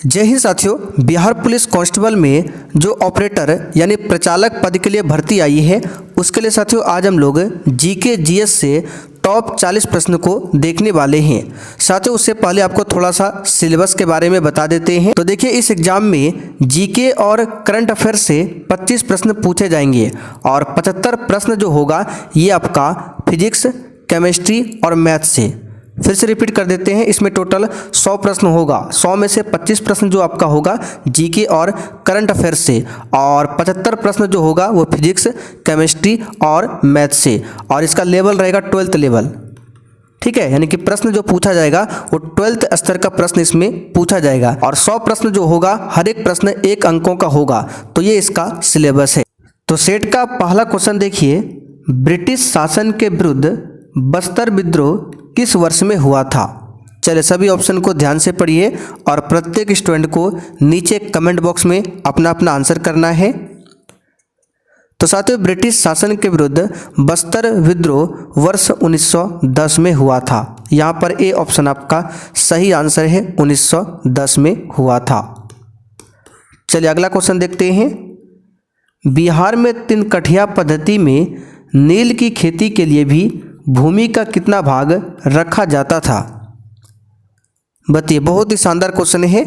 जय हिंद साथियों। Bihar police constable में जो ऑपरेटर यानी प्रचालक पद के लिए भर्ती आई है उसके लिए साथियों आज हम लोग जीके जीएस से टॉप 40 प्रश्न को देखने वाले हैं। साथियों उससे पहले आपको थोड़ा सा सिलेबस के बारे में बता देते हैं। तो देखिए इस एग्जाम में जीके और करंट अफेयर से 25 प्रश्न पूछे जाएंगे और 75 प्रश्न जो होगा ये आपका फिजिक्स, केमिस्ट्री और मैथ से। फिर से रिपीट कर देते हैं, इसमें टोटल 100 प्रश्न होगा। 100 में से 25 प्रश्न जो आपका होगा जीके और करंट अफेयर से और 75 प्रश्न जो होगा वो फिजिक्स, केमिस्ट्री और मैथ से। और इसका लेवल रहेगा 12th लेवल, ठीक है। यानी कि प्रश्न जो पूछा जाएगा वो 12th स्तर का प्रश्न इसमें पूछा जाएगा और 100 प्रश्न जो होगा हर एक प्रश्न 1 अंकों का होगा। तो ये इसका सिलेबस है। तो सेट का पहला क्वेश्चन देखिए, ब्रिटिश शासन के विरुद्ध बस्तर विद्रोह किस वर्ष में हुआ था? चलिए सभी ऑप्शन को ध्यान से पढ़िए और प्रत्येक स्टूडेंट को नीचे कमेंट बॉक्स में अपना अपना आंसर करना है। तो साथियों ब्रिटिश शासन के विरुद्ध बस्तर विद्रोह वर्ष 1910 में हुआ था। यहाँ पर ए ऑप्शन आपका सही आंसर है, 1910 में हुआ था। चलिए अगला क्वेश्चन देखते हैं। बिहार में 3 कठिया पद्धति में नील की खेती के लिए भी भूमि का कितना भाग रखा जाता था? बताइए, बहुत ही शानदार क्वेश्चन है।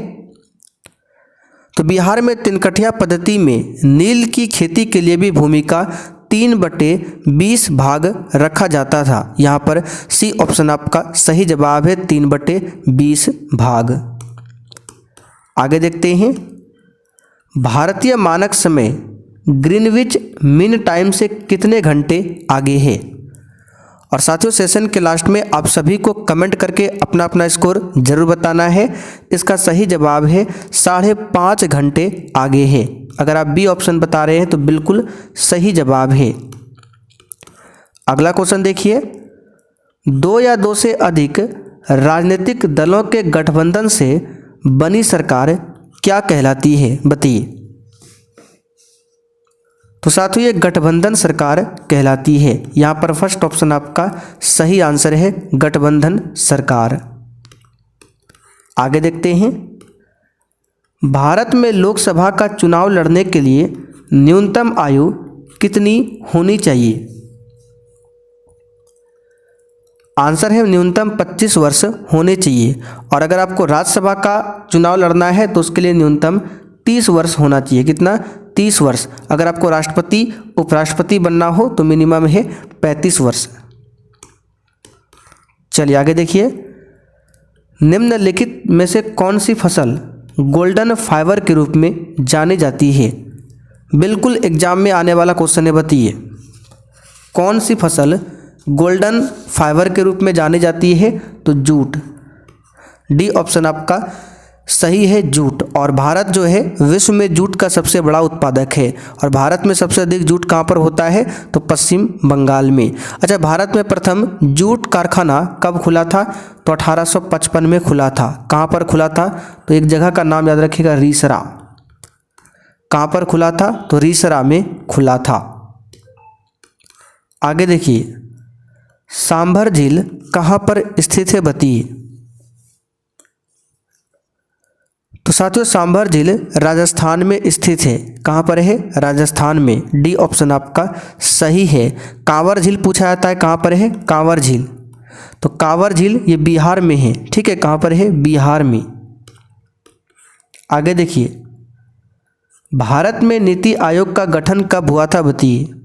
तो बिहार में 3 कठिया पद्धति में नील की खेती के लिए भी भूमि का 3/20 भाग रखा जाता था। यहाँ पर सी ऑप्शन आपका सही जवाब है, 3/20 भाग। आगे देखते हैं। भारतीय मानक समय ग्रीनविच मीन टाइम से कितने घंटे आगे है? और साथियों सेशन के लास्ट में आप सभी को कमेंट करके अपना अपना स्कोर जरूर बताना है। इसका सही जवाब है 5.5 घंटे आगे है। अगर आप बी ऑप्शन बता रहे हैं तो बिल्कुल सही जवाब है। अगला क्वेश्चन देखिए, 2 या 2 से अधिक राजनीतिक दलों के गठबंधन से बनी सरकार क्या कहलाती है? बताइए। तो साथियों ये गठबंधन सरकार कहलाती है। यहाँ पर फर्स्ट ऑप्शन आपका सही आंसर है, गठबंधन सरकार। आगे देखते हैं। भारत में लोकसभा का चुनाव लड़ने के लिए न्यूनतम आयु कितनी होनी चाहिए? आंसर है न्यूनतम 25 वर्ष होने चाहिए। और अगर आपको राज्यसभा का चुनाव लड़ना है तो उसके लिए न्यूनतम 30 वर्ष होना चाहिए। कितना? 30 वर्ष। अगर आपको राष्ट्रपति उपराष्ट्रपति बनना हो तो मिनिमम है 35 वर्ष। चलिए आगे देखिए। निम्नलिखित में से कौन सी फसल गोल्डन फाइबर के रूप में जानी जाती है? बिल्कुल एग्जाम में आने वाला क्वेश्चन है, बताइए कौन सी फसल गोल्डन फाइबर के रूप में जानी जाती है? तो जूट। डी ऑप्शन आपका सही है, जूट। और भारत जो है विश्व में जूट का सबसे बड़ा उत्पादक है। और भारत में सबसे अधिक जूट कहाँ पर होता है? तो पश्चिम बंगाल में। अच्छा, भारत में प्रथम जूट कारखाना कब खुला था? तो 1855 में खुला था। कहाँ पर खुला था? तो एक जगह का नाम याद रखिएगा, रीसरा। कहाँ पर खुला था? तो रीसरा में खुला था। आगे देखिए, सांभर झील कहाँ पर स्थित है? बताइए। तो साथियों सांभर झील राजस्थान में स्थित है। कहाँ पर है? राजस्थान में। डी ऑप्शन आपका सही है। कांवर झील पूछा जाता है, कहाँ पर है? कांवर झील। तो कांवर झील ये बिहार में है, ठीक है। कहाँ पर है? बिहार में। आगे देखिए, भारत में नीति आयोग का गठन कब हुआ था? बताइए।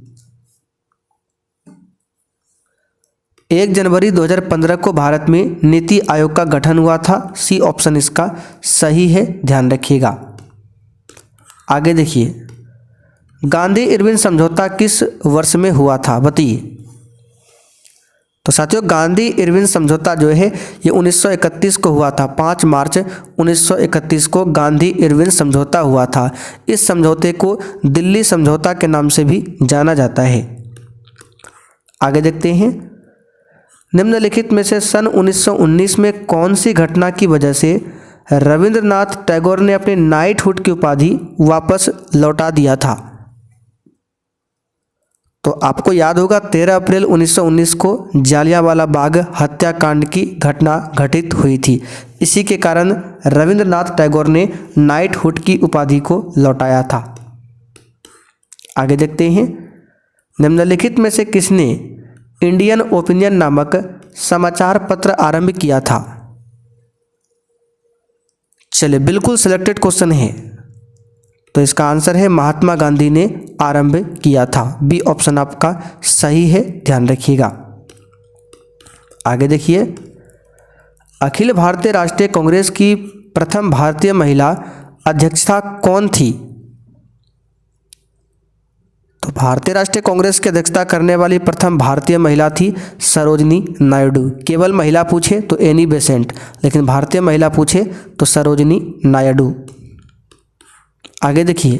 1 जनवरी 2015 को भारत में नीति आयोग का गठन हुआ था। सी ऑप्शन इसका सही है, ध्यान रखिएगा। आगे देखिए, गांधी इरविन समझौता किस वर्ष में हुआ था? बताइए। तो साथियों गांधी इरविन समझौता जो है ये 1931 को हुआ था। 5 मार्च 1931 को गांधी इरविन समझौता हुआ था। इस समझौते को दिल्ली समझौता के नाम से भी जाना जाता है। आगे देखते हैं। निम्नलिखित में से सन 1919 में कौन सी घटना की वजह से रविंद्रनाथ टैगोर ने अपने नाइटहुड की उपाधि वापस लौटा दिया था? तो आपको याद होगा 13 अप्रैल 1919 को जालियांवाला बाग हत्याकांड की घटना घटित हुई थी। इसी के कारण रविंद्रनाथ टैगोर ने नाइटहुड की उपाधि को लौटाया था। आगे देखते हैं, निम्नलिखित में से किसने इंडियन ओपिनियन नामक समाचार पत्र आरंभ किया था? चलिए, बिल्कुल सिलेक्टेड क्वेश्चन है, तो इसका आंसर है महात्मा गांधी ने आरंभ किया था। बी ऑप्शन आपका सही है, ध्यान रखिएगा। आगे देखिए, अखिल भारतीय राष्ट्रीय कांग्रेस की प्रथम भारतीय महिला अध्यक्षता कौन थी? तो भारतीय राष्ट्रीय कांग्रेस की अध्यक्षता करने वाली प्रथम भारतीय महिला थी सरोजिनी नायडू। केवल महिला पूछे तो एनी बेसेंट, लेकिन भारतीय महिला पूछे तो सरोजिनी नायडू। आगे देखिए,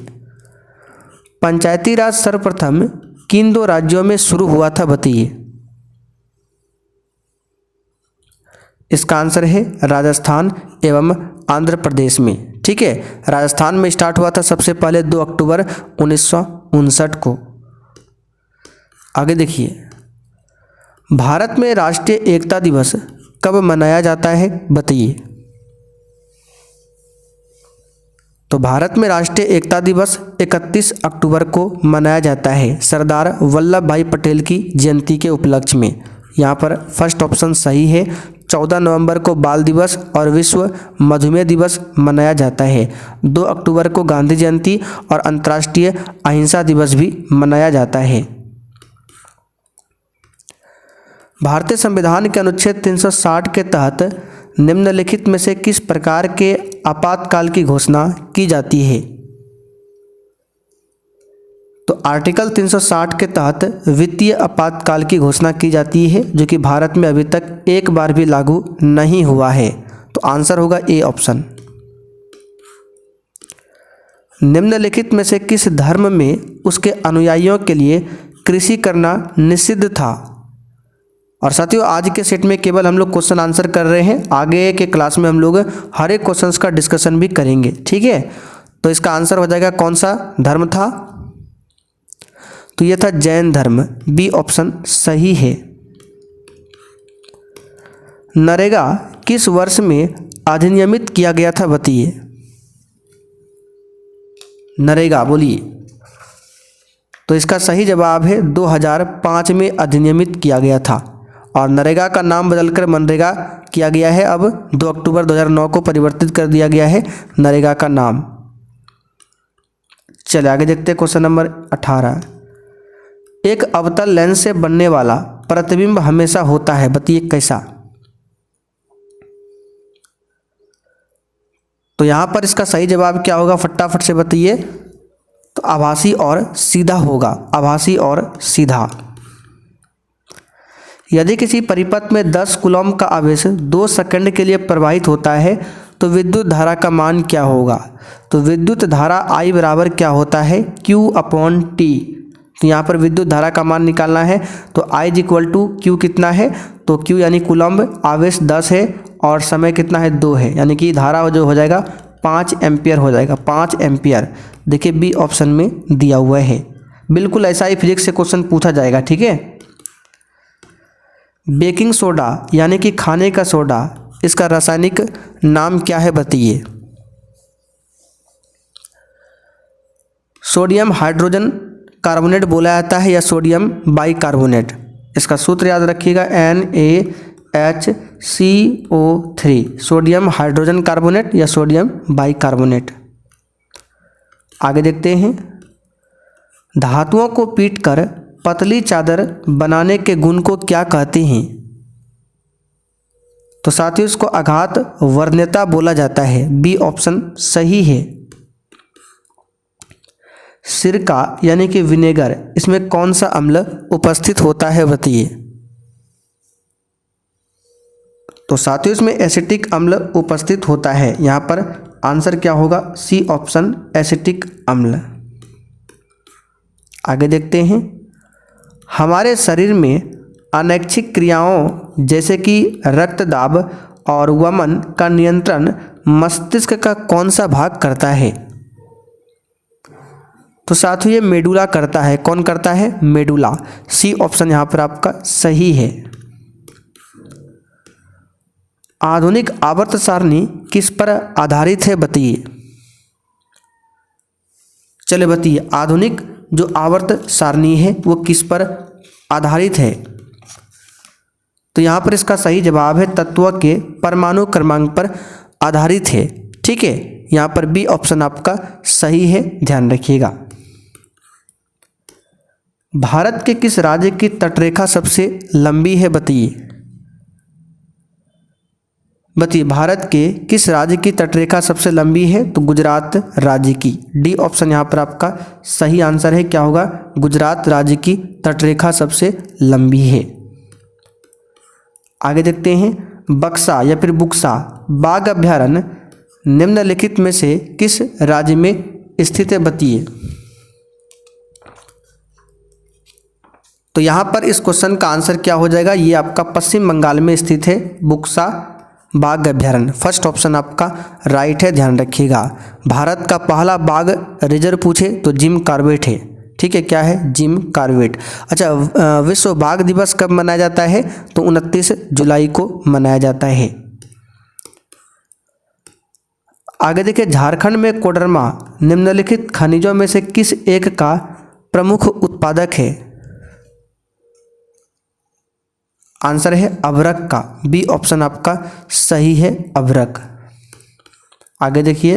पंचायती राज सर्वप्रथम किन दो राज्यों में शुरू हुआ था, बताइए। इसका आंसर है राजस्थान एवं आंध्र प्रदेश में। ठीक है, राजस्थान में स्टार्ट हुआ था सबसे पहले 2 अक्टूबर 1959 को। आगे देखिए, भारत में राष्ट्रीय एकता दिवस कब मनाया जाता है, बताइए। तो भारत में राष्ट्रीय एकता दिवस 31 अक्टूबर को मनाया जाता है सरदार वल्लभ भाई पटेल की जयंती के उपलक्ष्य में। यहाँ पर फर्स्ट ऑप्शन सही है। 14 नवंबर को बाल दिवस और विश्व मधुमेह दिवस मनाया जाता है। 2 अक्टूबर को गांधी जयंती और अंतर्राष्ट्रीय अहिंसा दिवस भी मनाया जाता है। भारतीय संविधान के अनुच्छेद 360 के तहत निम्नलिखित में से किस प्रकार के आपातकाल की घोषणा की जाती है? तो आर्टिकल 360 के तहत वित्तीय आपातकाल की घोषणा की जाती है, जो कि भारत में अभी तक एक बार भी लागू नहीं हुआ है। तो आंसर होगा ए ऑप्शन। निम्नलिखित में से किस धर्म में उसके अनुयायियों के लिए कृषि करना निषिद्ध था? और साथियों, आज के सेट में केवल हम लोग क्वेश्चन आंसर कर रहे हैं। आगे के क्लास में हम लोग हर एक क्वेश्चंस का डिस्कशन भी करेंगे। ठीक है, तो इसका आंसर हो जाएगा कौन सा धर्म था? तो यह था जैन धर्म। बी ऑप्शन सही है। नरेगा किस वर्ष में अधिनियमित किया गया था, बताइए। नरेगा बोलिए। तो इसका सही जवाब है 2005 में अधिनियमित किया गया था, और नरेगा का नाम बदलकर मनरेगा किया गया है। अब 2 अक्टूबर 2009 को परिवर्तित कर दिया गया है नरेगा का नाम। चलिए आगे देखते हैं क्वेश्चन नंबर 18। एक अवतल लेंस से बनने वाला प्रतिबिंब हमेशा होता है, बताइए कैसा? तो यहां पर इसका सही जवाब क्या होगा, फटाफट से बताइए। तो आभासी और सीधा होगा, आभासी और सीधा। यदि किसी परिपथ में 10 कूलम का आवेश 2 सेकंड के लिए प्रवाहित होता है तो विद्युत धारा का मान क्या होगा? तो विद्युत धारा I बराबर क्या होता है, Q/T। तो यहाँ पर विद्युत धारा का मान निकालना है, तो I = Q कितना है, तो Q यानी कूलम, आवेश 10 है और समय कितना है 2 है, यानी कि धारा जो हो जाएगा 5 एम्पियर हो जाएगा, 5 एम्पियर। देखिए बी ऑप्शन में दिया हुआ है। बिल्कुल ऐसा ही फिजिक्स से क्वेश्चन पूछा जाएगा। ठीक है, बेकिंग सोडा यानी कि खाने का सोडा, इसका रासायनिक नाम क्या है, बताइए। सोडियम हाइड्रोजन कार्बोनेट बोला जाता है या सोडियम बाइकार्बोनेट? इसका सूत्र याद रखिएगा, NaHCO3, सोडियम हाइड्रोजन कार्बोनेट या सोडियम बाइकार्बोनेट। आगे देखते हैं, धातुओं को पीटकर पतली चादर बनाने के गुण को क्या कहते हैं? तो साथियों इसको आघात वर्ण्यता बोला जाता है। बी ऑप्शन सही है। सिरका यानी कि विनेगर, इसमें कौन सा अम्ल उपस्थित होता है, बताइए। तो साथियों इसमें एसिटिक अम्ल उपस्थित होता है। यहाँ पर आंसर क्या होगा, सी ऑप्शन एसिटिक अम्ल। आगे देखते हैं, हमारे शरीर में अनैच्छिक क्रियाओं जैसे कि रक्तदाब और वमन का नियंत्रण मस्तिष्क का कौन सा भाग करता है? तो साथियों ये मेडुला करता है। कौन करता है? मेडुला। सी ऑप्शन यहाँ पर आपका सही है। आधुनिक आवर्त सारणी किस पर आधारित है बताइए। चले बताइए, आधुनिक जो आवर्त सारणी है वो किस पर आधारित है? तो यहाँ पर इसका सही जवाब है तत्व के परमाणु क्रमांक पर आधारित है। ठीक है, यहाँ पर बी ऑप्शन आपका सही है, ध्यान रखिएगा। भारत के किस राज्य की तटरेखा सबसे लंबी है बताइए। बताइए भारत के किस राज्य की तटरेखा सबसे लंबी है? तो गुजरात राज्य की। डी ऑप्शन यहाँ पर आपका सही आंसर है। क्या होगा? गुजरात राज्य की तटरेखा सबसे लंबी है। आगे देखते हैं, बक्सा या फिर बुक्सा बाघ अभ्यारण्य निम्नलिखित में से किस राज्य में स्थित है बताइए। तो यहाँ पर इस क्वेश्चन का आंसर क्या हो जाएगा? ये आपका पश्चिम बंगाल में स्थित है बुक्सा बाघ अभ्यारण्य। फर्स्ट ऑप्शन आपका राइट है, ध्यान रखिएगा। भारत का पहला बाघ रिजर्व पूछे तो जिम कॉर्बेट है। ठीक है, क्या है? Jim Corbett. अच्छा, विश्व बाघ दिवस कब मनाया जाता है? तो 29 जुलाई को मनाया जाता है। आगे देखिए, झारखंड में कोडरमा निम्नलिखित खनिजों में से किस एक का प्रमुख उत्पादक है? आंसर है अभ्रक का। बी ऑप्शन आपका सही है, अभ्रक। आगे देखिए,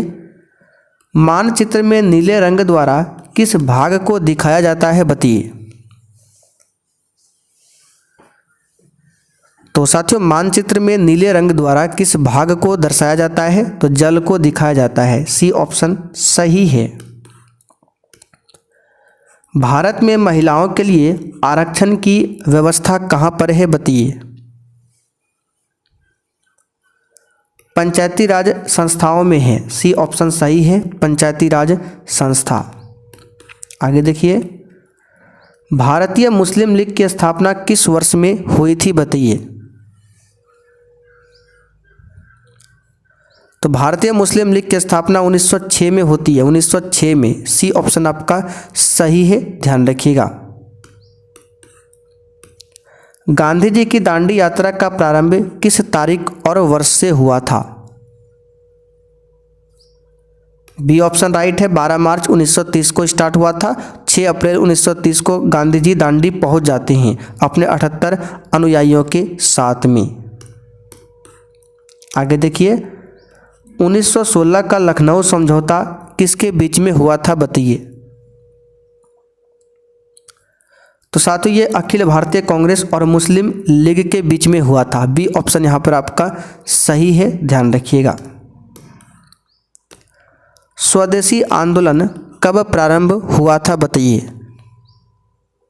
मानचित्र में नीले रंग द्वारा किस भाग को दिखाया जाता है बताइए। तो साथियों, मानचित्र में नीले रंग द्वारा किस भाग को दर्शाया जाता है? तो जल को दिखाया जाता है। सी ऑप्शन सही है। भारत में महिलाओं के लिए आरक्षण की व्यवस्था कहाँ पर है बताइए। पंचायती राज संस्थाओं में है। सी ऑप्शन सही है, पंचायती राज संस्था। आगे देखिए, भारतीय मुस्लिम लीग की स्थापना किस वर्ष में हुई थी बताइए। तो भारतीय मुस्लिम लीग की स्थापना 1906 में होती है, 1906 में। सी ऑप्शन आपका सही है, ध्यान रखिएगा। गांधी जी की दांडी यात्रा का प्रारंभ किस तारीख और वर्ष से हुआ था? बी ऑप्शन राइट है, 12 मार्च 1930 को स्टार्ट हुआ था। 6 अप्रैल 1930 को गांधी जी दांडी पहुंच जाते हैं अपने 78 अनुयायियों के साथ में। आगे देखिए, 1916 का लखनऊ समझौता किसके बीच में हुआ था बताइए। तो साथियों, ये अखिल भारतीय कांग्रेस और मुस्लिम लीग के बीच में हुआ था। बी ऑप्शन यहाँ पर आपका सही है, ध्यान रखिएगा। स्वदेशी आंदोलन कब प्रारंभ हुआ था बताइए।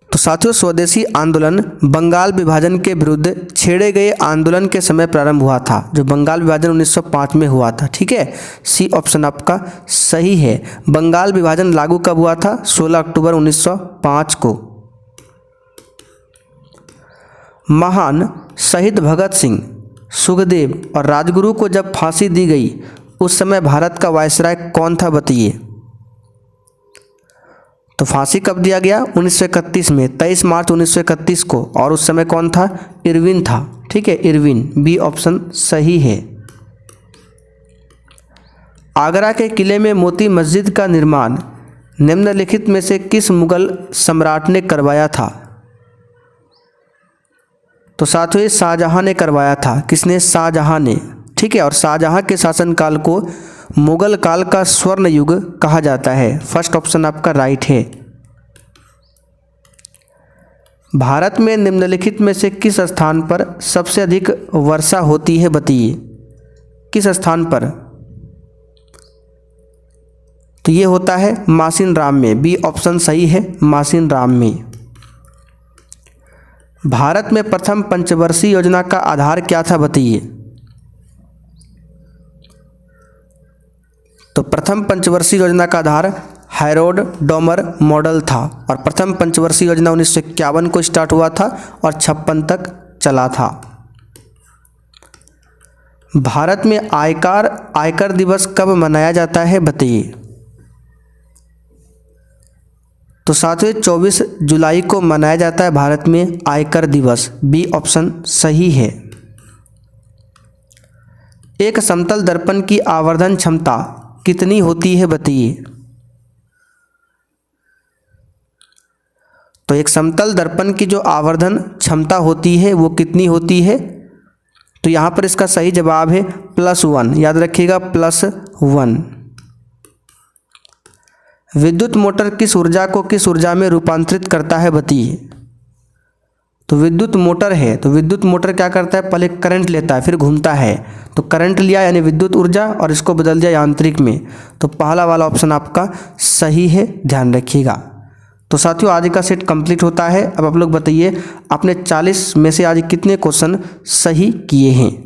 तो साथियों, स्वदेशी आंदोलन बंगाल विभाजन के विरुद्ध छेड़े गए आंदोलन के समय प्रारंभ हुआ था, जो बंगाल विभाजन 1905 में हुआ था। ठीक है, सी ऑप्शन आपका सही है। बंगाल विभाजन लागू कब हुआ था? 16 अक्टूबर 1905 को। महान शहीद भगत सिंह, सुखदेव और राजगुरु को जब फांसी दी गई उस समय भारत का वायसराय कौन था बताइए। तो फांसी कब दिया गया? 1931 में, 23 मार्च 1931 को। और उस समय कौन था? इरविन था। ठीक है, इरविन। बी ऑप्शन सही है। आगरा के किले में मोती मस्जिद का निर्माण निम्नलिखित में से किस मुगल सम्राट ने करवाया था? तो साथियों, ये शाहजहां ने करवाया था। किसने? शाहजहां ने। ठीक है, और शाहजहां के शासनकाल को मुगल काल का स्वर्ण युग कहा जाता है। फर्स्ट ऑप्शन आपका राइट है। भारत में निम्नलिखित में से किस स्थान पर सबसे अधिक वर्षा होती है बताइए। किस स्थान पर? तो ये होता है मासिन राम में। बी ऑप्शन सही है, मासिन राम में। भारत में प्रथम पंचवर्षीय योजना का आधार क्या था बताइए। तो प्रथम पंचवर्षीय योजना का आधार हैरोल्ड डोमर मॉडल था, और प्रथम पंचवर्षीय योजना 1951 को स्टार्ट हुआ था और 56 तक चला था। भारत में आयकर दिवस कब मनाया जाता है बताइए। तो सातवें 24 जुलाई को मनाया जाता है भारत में आयकर दिवस। बी ऑप्शन सही है। एक समतल दर्पण की आवर्धन क्षमता कितनी होती है बताइए। तो एक समतल दर्पण की जो आवर्धन क्षमता होती है वो कितनी होती है? तो यहाँ पर इसका सही जवाब है +1। याद रखिएगा +1। विद्युत मोटर किस ऊर्जा को किस ऊर्जा में रूपांतरित करता है बताइए। तो विद्युत मोटर है, तो विद्युत मोटर क्या करता है, पहले करंट लेता है फिर घूमता है। तो करंट लिया यानी विद्युत ऊर्जा और इसको बदल दिया यांत्रिक में। तो पहला वाला ऑप्शन आपका सही है, ध्यान रखिएगा। तो साथियों आज का सेट कंप्लीट होता है। अब आप लोग बताइए आपने 40 में से आज कितने क्वेश्चन सही किए हैं।